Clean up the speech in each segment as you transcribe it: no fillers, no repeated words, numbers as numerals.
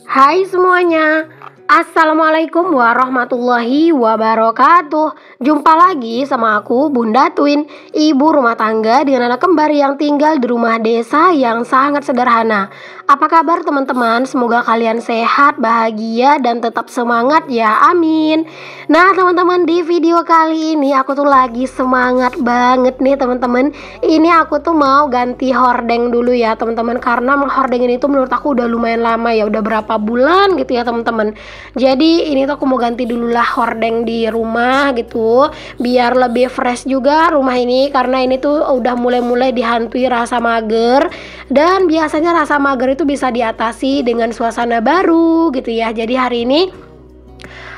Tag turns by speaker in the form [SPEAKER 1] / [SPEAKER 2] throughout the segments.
[SPEAKER 1] Hai semuanya, Assalamualaikum warahmatullahi wabarakatuh. Jumpa lagi sama aku Bunda Twin, ibu rumah tangga dengan anak kembar yang tinggal di rumah desa yang sangat sederhana. Apa kabar teman-teman? Semoga kalian sehat, bahagia, dan tetap semangat ya, amin. Nah teman-teman, di video kali ini aku tuh lagi semangat banget nih teman-teman. Ini aku tuh mau ganti hordeng dulu ya teman-teman, karena hordeng ini tuh menurut aku udah lumayan lama ya, udah berapa bulan gitu ya teman-teman. Jadi ini tuh aku mau ganti dulu lah hordeng di rumah gitu, biar lebih fresh juga rumah ini, karena ini tuh udah mulai-mulai dihantui rasa mager. Dan biasanya rasa mager itu bisa diatasi dengan suasana baru gitu ya. Jadi hari ini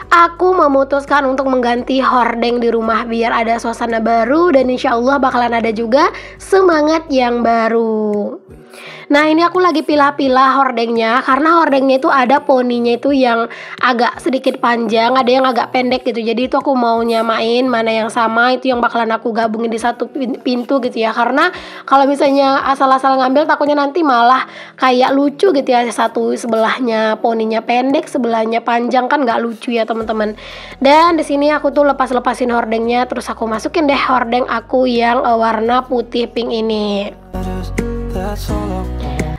[SPEAKER 1] aku memutuskan untuk mengganti hordeng di rumah biar ada suasana baru, dan insya Allah bakalan ada juga semangat yang baru. Nah ini aku lagi pilah-pilah hordengnya, karena hordengnya itu ada poninya itu yang agak sedikit panjang, ada yang agak pendek gitu. Jadi itu aku mau nyamain mana yang sama, itu yang bakalan aku gabungin di satu pintu gitu ya. Karena kalau misalnya asal-asal ngambil takutnya nanti malah kayak lucu gitu ya, satu sebelahnya poninya pendek, sebelahnya panjang, kan nggak lucu ya teman-teman. Dan di sini aku tuh lepas-lepasin hordengnya, terus aku masukin deh hordeng aku yang warna putih pink ini.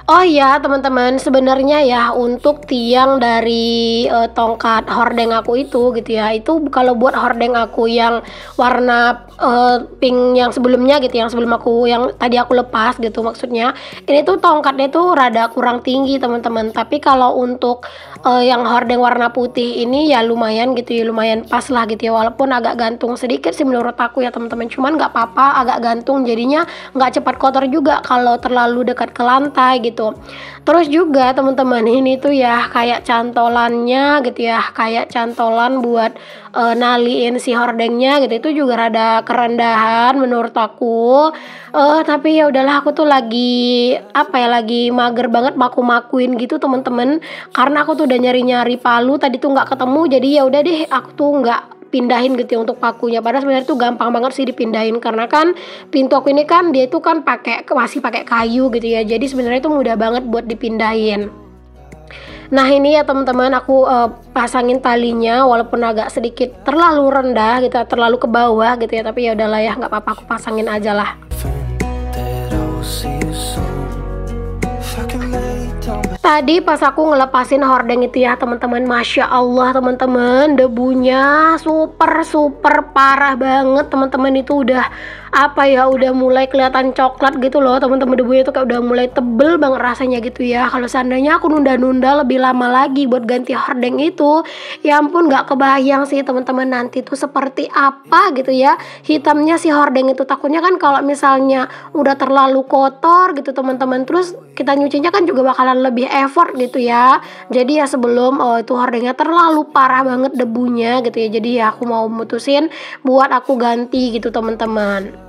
[SPEAKER 1] Oh iya teman-teman, sebenarnya ya untuk tiang dari tongkat hordeng aku itu gitu ya, itu kalau buat hordeng aku yang warna pink yang sebelumnya gitu, yang sebelum yang tadi aku lepas gitu, maksudnya ini tuh tongkatnya tuh rada kurang tinggi teman-teman. Tapi kalau untuk yang hordeng warna putih ini ya lumayan gitu ya, lumayan pas lah gitu ya, walaupun agak gantung sedikit sih menurut aku ya teman-teman, cuman nggak apa-apa agak gantung, jadinya nggak cepat kotor juga kalau terlalu dekat ke lantai gitu. Terus juga teman-teman, ini tuh ya kayak cantolannya gitu ya, kayak cantolan buat naliin si hordengnya gitu, itu juga rada kerendahan menurut aku. Tapi ya udahlah, aku tuh lagi lagi mager banget maku-makuin gitu teman-teman, karena aku tuh udah nyari-nyari palu tadi tuh nggak ketemu. Jadi ya udah deh, aku tuh nggak pindahin gitu ya untuk pakunya, padahal sebenarnya tuh gampang banget sih dipindahin, karena kan pintu aku ini kan dia itu kan masih pakai kayu gitu ya, jadi sebenarnya itu mudah banget buat dipindahin. Nah ini ya teman-teman, aku pasangin talinya walaupun agak sedikit terlalu rendah gitu, terlalu ke bawah gitu ya, tapi ya udahlah ya, nggak apa-apa, aku pasangin aja lah. Tadi pas aku ngelepasin hordeng itu ya teman-teman, Masya Allah teman-teman, debunya super parah banget teman-teman. Itu udah udah mulai kelihatan coklat gitu loh teman-teman, debunya tuh kayak udah mulai tebel banget rasanya gitu ya. Kalau seandainya aku nunda-nunda lebih lama lagi buat ganti hordeng itu, ya ampun nggak kebayang sih teman-teman nanti tuh seperti apa gitu ya hitamnya si hordeng itu. Takutnya kan kalau misalnya udah terlalu kotor gitu teman-teman, terus kita nyucinya kan juga bakalan lebih effort gitu ya. Jadi ya sebelum itu hordengnya terlalu parah banget debunya gitu ya, jadi ya aku mau mutusin buat aku ganti gitu teman-teman.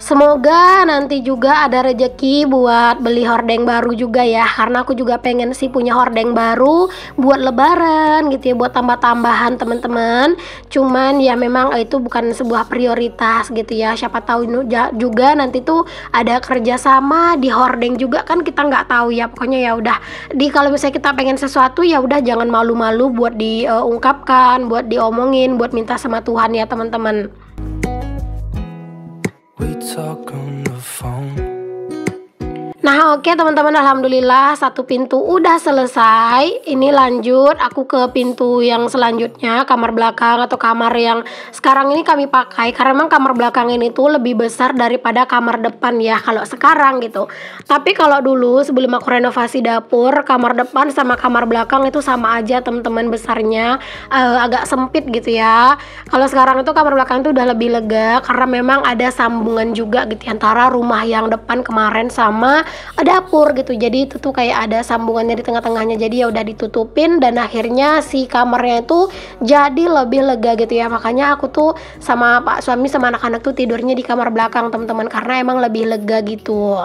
[SPEAKER 1] Semoga nanti juga ada rezeki buat beli hordeng baru juga ya, karena aku juga pengen sih punya hordeng baru buat lebaran gitu ya, buat tambah-tambahan teman-teman. Cuman ya memang itu bukan sebuah prioritas gitu ya, siapa tahu juga nanti tuh ada kerjasama di hordeng juga, kan kita nggak tahu ya. Pokoknya ya udah, kalau misalnya kita pengen sesuatu ya udah jangan malu-malu buat diungkapkan, buat diomongin, buat minta sama Tuhan ya teman-teman. Nah oke teman-teman, alhamdulillah satu pintu udah selesai. Ini lanjut aku ke pintu yang selanjutnya, kamar belakang atau kamar yang sekarang ini kami pakai, karena memang kamar belakang ini tuh lebih besar daripada kamar depan ya kalau sekarang gitu. Tapi kalau dulu sebelum aku renovasi dapur, kamar depan sama kamar belakang itu sama aja teman-teman besarnya, agak sempit gitu ya. Kalau sekarang itu kamar belakang itu udah lebih lega, karena memang ada sambungan juga gitu antara rumah yang depan kemarin sama dapur gitu. Jadi itu tuh kayak ada sambungannya di tengah-tengahnya, jadi ya udah ditutupin, dan akhirnya si kamarnya itu jadi lebih lega gitu ya. Makanya aku tuh sama Pak suami sama anak-anak tuh tidurnya di kamar belakang teman-teman, karena emang lebih lega gitu.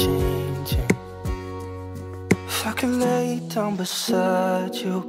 [SPEAKER 2] changing. If I could lay down beside you.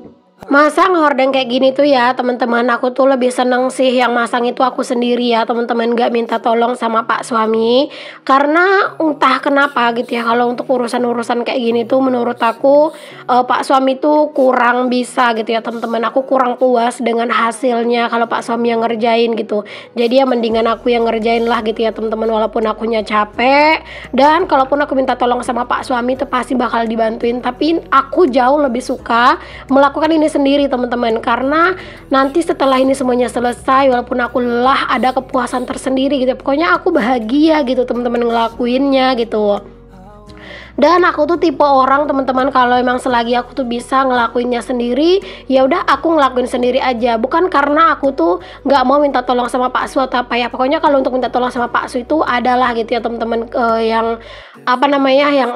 [SPEAKER 1] Masang hordeng kayak gini tuh ya teman-teman, aku tuh lebih seneng sih yang masang itu aku sendiri ya teman-teman, gak minta tolong sama pak suami. Karena entah kenapa gitu ya, kalau untuk urusan-urusan kayak gini tuh menurut aku pak suami tuh kurang bisa gitu ya teman-teman. Aku kurang puas dengan hasilnya kalau pak suami yang ngerjain gitu. Jadi ya mendingan aku yang ngerjain lah gitu ya teman-teman, walaupun akunya capek. Dan kalaupun aku minta tolong sama pak suami itu pasti bakal dibantuin, tapi aku jauh lebih suka melakukan ini sendiri teman-teman, karena nanti setelah ini semuanya selesai, walaupun aku lelah, ada kepuasan tersendiri gitu. Pokoknya aku bahagia gitu teman-teman ngelakuinnya gitu. Dan aku tuh tipe orang teman-teman, kalau emang selagi aku tuh bisa ngelakuinnya sendiri, ya udah aku ngelakuin sendiri aja. Bukan karena aku tuh nggak mau minta tolong sama Pak Su atau apa ya. Pokoknya kalau untuk minta tolong sama Pak Su itu adalah gitu ya teman-teman, yang apa namanya, yang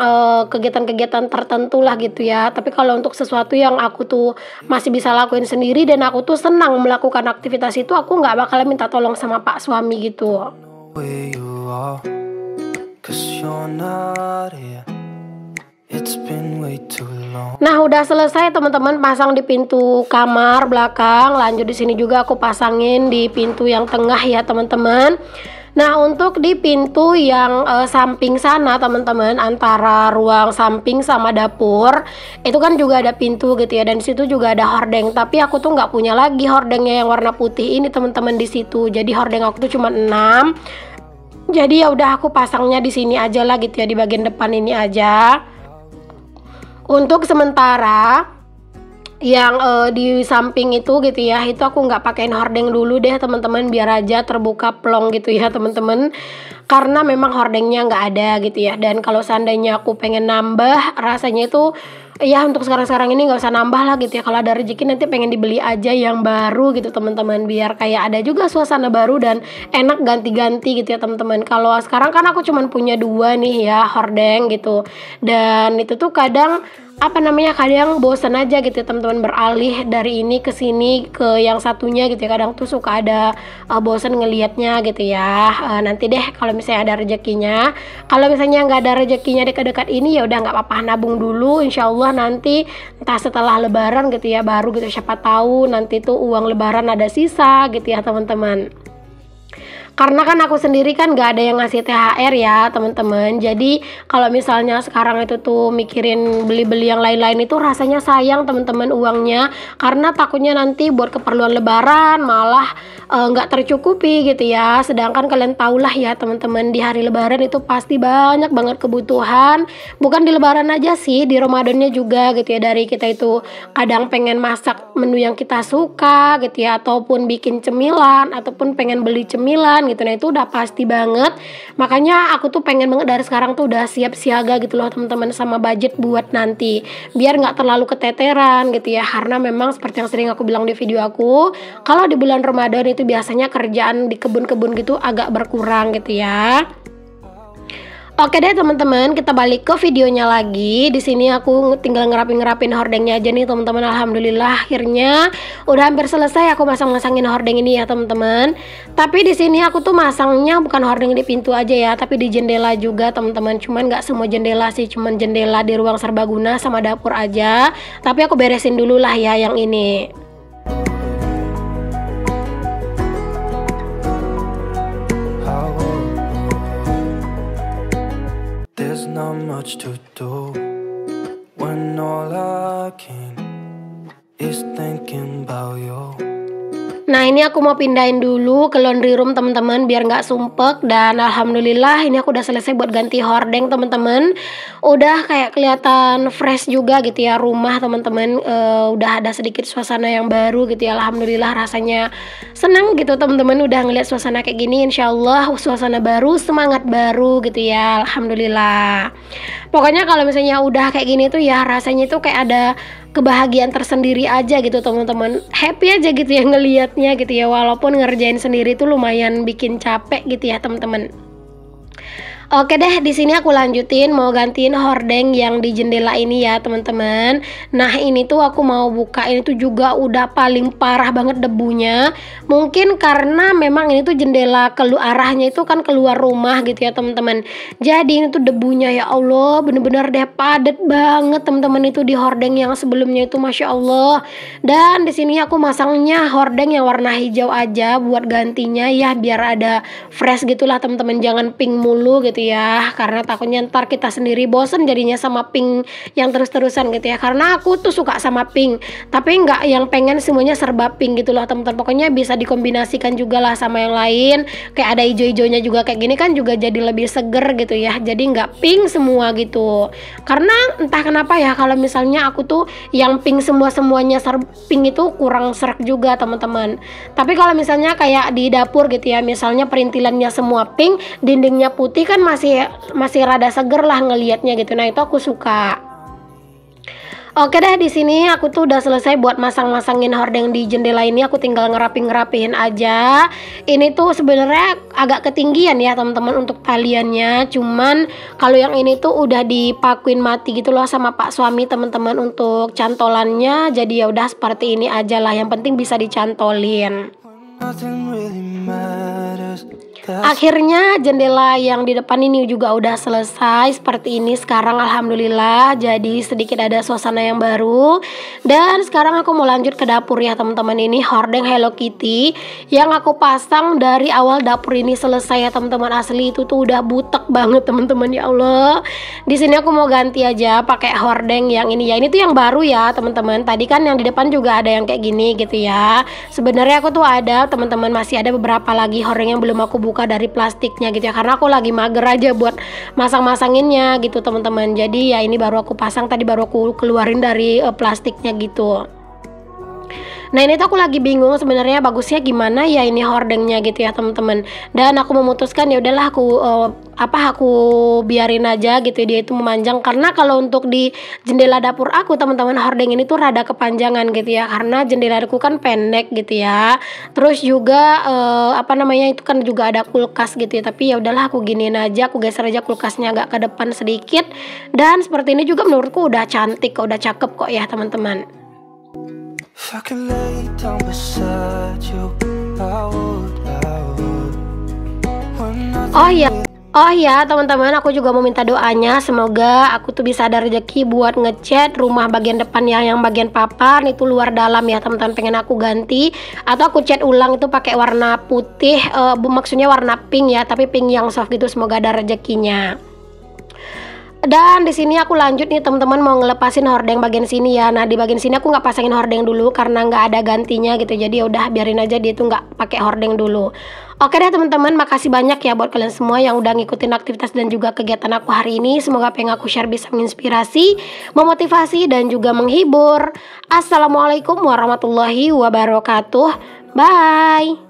[SPEAKER 1] kegiatan-kegiatan tertentu lah gitu ya. Tapi kalau untuk sesuatu yang aku tuh masih bisa lakuin sendiri dan aku tuh senang melakukan aktivitas itu, aku nggak bakalan minta tolong sama Pak suami gitu.
[SPEAKER 2] Where you are, 'cause you're not here. It's been way too long.
[SPEAKER 1] Nah, udah selesai teman-teman pasang di pintu kamar belakang. Lanjut di sini juga aku pasangin di pintu yang tengah ya teman-teman. Nah, untuk di pintu yang samping sana teman-teman, antara ruang samping sama dapur, itu kan juga ada pintu gitu ya, dan situ juga ada hordeng. Tapi aku tuh nggak punya lagi hordengnya yang warna putih ini teman-teman di situ. Jadi hordeng aku tuh cuma 6. Jadi ya udah aku pasangnya di sini aja lah gitu ya, di bagian depan ini aja. Untuk sementara yang di samping itu gitu ya, itu aku nggak pakein hordeng dulu deh teman-teman, biar aja terbuka plong gitu ya teman-teman, karena memang hordengnya nggak ada gitu ya. Dan kalau seandainya aku pengen nambah, rasanya itu ya untuk sekarang-sekarang ini nggak usah nambah lah gitu ya. Kalau ada rezeki nanti pengen dibeli aja yang baru gitu teman-teman, biar kayak ada juga suasana baru dan enak ganti-ganti gitu ya teman-teman. Kalau sekarang kan aku cuman punya 2 nih ya hordeng gitu, dan itu tuh kadang apa namanya, kadang bosan aja gitu ya teman-teman, beralih dari ini ke sini ke yang satunya gitu ya. Kadang tuh suka ada bosan ngelihatnya gitu ya. Nanti deh kalau misalnya ada rezekinya. Kalau misalnya nggak ada rezekinya dekat-dekat ini, ya udah nggak apa-apa, nabung dulu. Insya Allah nanti entah setelah lebaran gitu ya, baru gitu, siapa tahu nanti tuh uang lebaran ada sisa gitu ya teman-teman. Karena kan aku sendiri kan gak ada yang ngasih THR ya teman-teman. Jadi kalau misalnya sekarang itu tuh mikirin beli-beli yang lain-lain itu rasanya sayang teman-teman uangnya, karena takutnya nanti buat keperluan lebaran malah nggak tercukupi gitu ya. Sedangkan kalian tahulah ya teman-teman, di hari lebaran itu pasti banyak banget kebutuhan. Bukan di lebaran aja sih, di Ramadannya juga gitu ya. Dari kita itu kadang pengen masak menu yang kita suka gitu ya, ataupun bikin cemilan, ataupun pengen beli cemilan gitu. Nah itu udah pasti banget. Makanya aku tuh pengen banget dari sekarang tuh udah siap siaga gitu loh teman-teman, sama budget buat nanti, biar nggak terlalu keteteran gitu ya. Karena memang seperti yang sering aku bilang di video aku, kalau di bulan Ramadan itu biasanya kerjaan di kebun-kebun gitu agak berkurang gitu ya. Oke deh teman-teman, kita balik ke videonya lagi. Di sini aku tinggal ngerapin hordengnya aja nih teman-teman. Alhamdulillah akhirnya udah hampir selesai aku masangin hordeng ini ya teman-teman. Tapi di sini aku tuh masangnya bukan hordeng di pintu aja ya, tapi di jendela juga teman-teman. Cuman nggak semua jendela sih, cuman jendela di ruang serbaguna sama dapur aja. Tapi aku beresin dulu lah ya yang ini.
[SPEAKER 2] There's not much to do when all I can is thinking about you.
[SPEAKER 1] Nah ini aku mau pindahin dulu ke laundry room teman-teman, biar nggak sumpek. Dan alhamdulillah ini aku udah selesai buat ganti hordeng teman-teman. Udah kayak kelihatan fresh juga gitu ya rumah teman-teman. Udah ada sedikit suasana yang baru gitu ya. Alhamdulillah rasanya senang gitu teman-teman, udah ngeliat suasana kayak gini. Insya Allah suasana baru, semangat baru gitu ya. Alhamdulillah. Pokoknya kalau misalnya udah kayak gini tuh ya rasanya tuh kayak ada kebahagiaan tersendiri aja gitu teman-teman. Happy aja gitu ya ngelihatnya gitu ya, walaupun ngerjain sendiri tuh lumayan bikin capek gitu ya teman-teman. Oke deh, di sini aku lanjutin mau gantiin hordeng yang di jendela ini ya teman-teman. Nah ini tuh aku mau buka, ini tuh juga udah paling parah banget debunya. Mungkin karena memang ini tuh jendela arahnya itu kan keluar rumah gitu ya teman-teman. Jadi ini tuh debunya ya Allah bener-bener deh padet banget teman-teman itu di hordeng yang sebelumnya itu Masya Allah. Dan di sini aku masangnya hordeng yang warna hijau aja buat gantinya ya biar ada fresh gitulah teman-teman, jangan pink mulu gitu ya, karena takutnya ntar kita sendiri bosen jadinya sama pink yang terus-terusan gitu ya. Karena aku tuh suka sama pink, tapi nggak yang pengen semuanya serba pink gitu loh teman-teman. Pokoknya bisa dikombinasikan juga lah sama yang lain, kayak ada hijau-hijaunya juga kayak gini kan juga jadi lebih seger gitu ya, jadi nggak pink semua gitu. Karena entah kenapa ya kalau misalnya aku tuh yang pink semuanya pink itu kurang serak juga teman-teman. Tapi kalau misalnya kayak di dapur gitu ya, misalnya perintilannya semua pink, dindingnya putih kan masih rada seger lah ngelihatnya gitu. Nah itu aku suka. Oke deh, di sini aku tuh udah selesai buat masangin hordeng di jendela ini. Aku tinggal ngerapihin aja. Ini tuh sebenarnya agak ketinggian ya teman-teman untuk taliannya. Cuman kalau yang ini tuh udah dipakuin mati gitu loh sama Pak suami teman-teman untuk cantolannya. Jadi ya udah seperti ini aja lah. Yang penting bisa dicantolin. Akhirnya jendela yang di depan ini juga udah selesai seperti ini sekarang alhamdulillah. Jadi sedikit ada suasana yang baru. Dan sekarang aku mau lanjut ke dapur ya teman-teman. Ini hordeng Hello Kitty yang aku pasang dari awal dapur ini selesai ya teman-teman. Asli itu tuh udah butek banget teman-teman, ya Allah. Di sini aku mau ganti aja pakai hordeng yang ini ya. Ini tuh yang baru ya teman-teman. Tadi kan yang di depan juga ada yang kayak gini gitu ya. Sebenarnya aku tuh ada teman-teman, masih ada beberapa lagi hordeng yang belum aku buka dari plastiknya gitu ya, karena aku lagi mager aja buat masang-masanginnya gitu teman-teman. Jadi ya ini baru aku pasang, tadi baru aku keluarin dari plastiknya gitu. Nah ini tuh aku lagi bingung sebenarnya bagusnya gimana ya ini hordengnya gitu ya teman-teman. Dan aku memutuskan ya udahlah aku biarin aja gitu, dia itu memanjang. Karena kalau untuk di jendela dapur aku teman-teman, hordeng ini tuh rada kepanjangan gitu ya, karena jendela aku kan pendek gitu ya. Terus juga itu kan juga ada kulkas gitu ya. Tapi ya udahlah aku giniin aja, aku geser aja kulkasnya agak ke depan sedikit. Dan seperti ini juga menurutku udah cantik, udah cakep kok ya teman-teman. Oh ya teman-teman, aku juga mau minta doanya semoga aku tuh bisa ada rezeki buat ngecat rumah bagian depan yang bagian papan itu luar dalam ya teman-teman. Pengen aku ganti atau aku cat ulang itu pakai warna putih, maksudnya warna pink ya, tapi pink yang soft gitu. Semoga ada rezekinya. Dan di sini aku lanjut nih teman-teman, mau ngelepasin hordeng bagian sini ya. Nah di bagian sini aku nggak pasangin hordeng dulu karena nggak ada gantinya gitu. Jadi ya udah biarin aja dia tuh nggak pakai hordeng dulu. Oke deh teman-teman, makasih banyak ya buat kalian semua yang udah ngikutin aktivitas dan juga kegiatan aku hari ini. Semoga apa yang aku share bisa menginspirasi, memotivasi dan juga menghibur. Assalamualaikum warahmatullahi wabarakatuh. Bye.